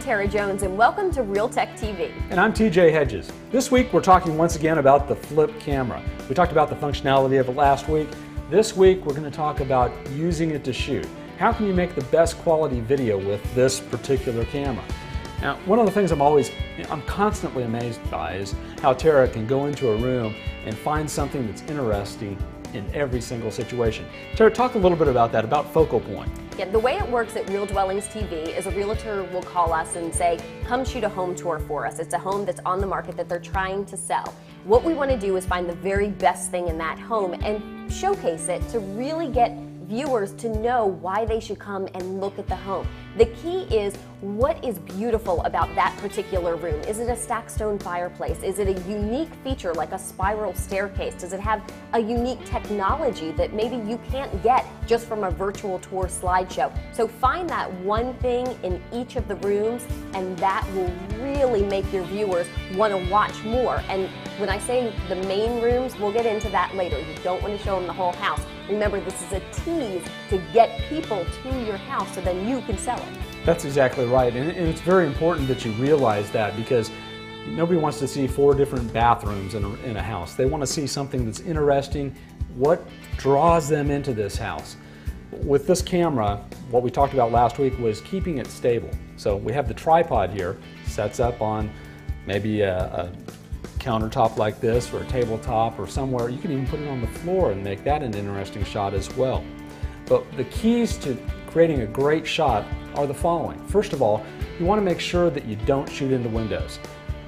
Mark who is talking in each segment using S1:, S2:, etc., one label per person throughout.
S1: Tara Jones, and welcome to Real Tech TV.
S2: And I'm TJ Hedges. This week we're talking once again about the flip camera. We talked about the functionality of it last week. This week we're going to talk about using it to shoot. How can you make the best quality video with this particular camera? Now, one of the things I'm constantly amazed by is how Tara can go into a room and find something that's interesting in every single situation. Tara, talk a little bit about that, about focal point.
S1: Yeah, the way it works at Real Dwellings TV is a realtor will call us and say, come shoot a home tour for us. It's a home that's on the market that they're trying to sell. What we want to do is find the very best thing in that home and showcase it to really get viewers to know why they should come and look at the home. The key is, what is beautiful about that particular room? Is it a stacked stone fireplace? Is it a unique feature like a spiral staircase? Does it have a unique technology that maybe you can't get just from a virtual tour slideshow? So find that one thing in each of the rooms, and that will really make your viewers want to watch more. And when I say the main rooms, we'll get into that later. You don't want to show them the whole house. Remember, this is a tease to get people to your house so then you can sell it.
S2: That's exactly right, and it's very important that you realize that, because nobody wants to see 4 different bathrooms in a house. They want to see something that's interesting. What draws them into this house? With this camera, what we talked about last week was keeping it stable. So we have the tripod here, sets up on maybe a countertop like this, or a tabletop, or somewhere. You can even put it on the floor and make that an interesting shot as well. But the keys to creating a great shot are the following. First of all, you want to make sure that you don't shoot into windows.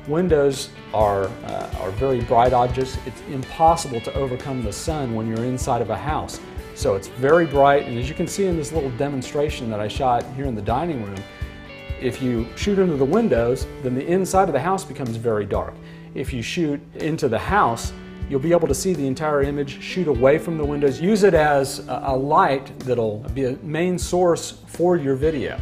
S2: Windows are very bright objects. It's impossible to overcome the sun when you're inside of a house. So it's very bright, and as you can see in this little demonstration that I shot here in the dining room, if you shoot into the windows, then the inside of the house becomes very dark. If you shoot into the house, you'll be able to see the entire image, shoot away from the windows, use it as a light that'll be a main source for your video.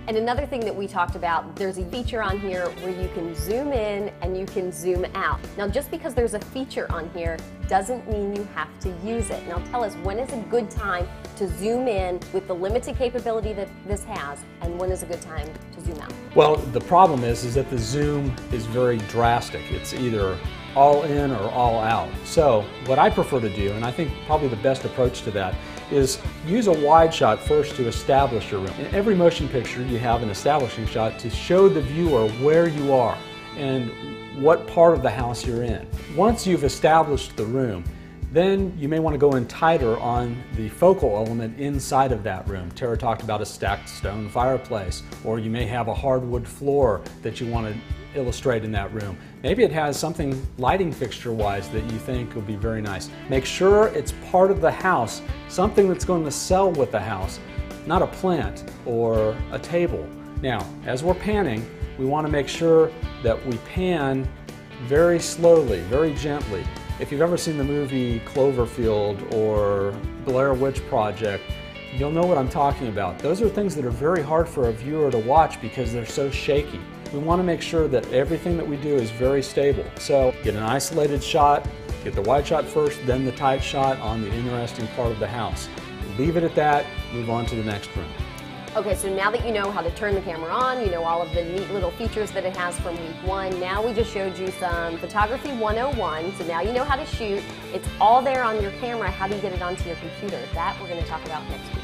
S1: And another thing that we talked about, there's a feature on here where you can zoom in and you can zoom out. Now, just because there's a feature on here doesn't mean you have to use it. Now tell us, when is a good time to zoom in with the limited capability that this has, and when is a good time to zoom out?
S2: Well, the problem is that the zoom is very drastic. It's either all in or all out. So what I prefer to do, and I think probably the best approach to that, is use a wide shot first to establish your room. In every motion picture you have an establishing shot to show the viewer where you are and what part of the house you're in. Once you've established the room, then you may want to go in tighter on the focal element inside of that room. Tara talked about a stacked stone fireplace, or you may have a hardwood floor that you want to illustrate in that room. Maybe it has something lighting fixture-wise that you think will be very nice. Make sure it's part of the house, something that's going to sell with the house, not a plant or a table. Now, as we're panning, we want to make sure that we pan very slowly, very gently. If you've ever seen the movie Cloverfield or Blair Witch Project, you'll know what I'm talking about. Those are things that are very hard for a viewer to watch because they're so shaky. We want to make sure that everything that we do is very stable. So get an isolated shot, get the wide shot first, then the tight shot on the interesting part of the house. Leave it at that, move on to the next room.
S1: Okay, so now that you know how to turn the camera on, you know all of the neat little features that it has from week 1, now we just showed you some photography 101, so now you know how to shoot. It's all there on your camera. How do you get it onto your computer? That we're going to talk about next week.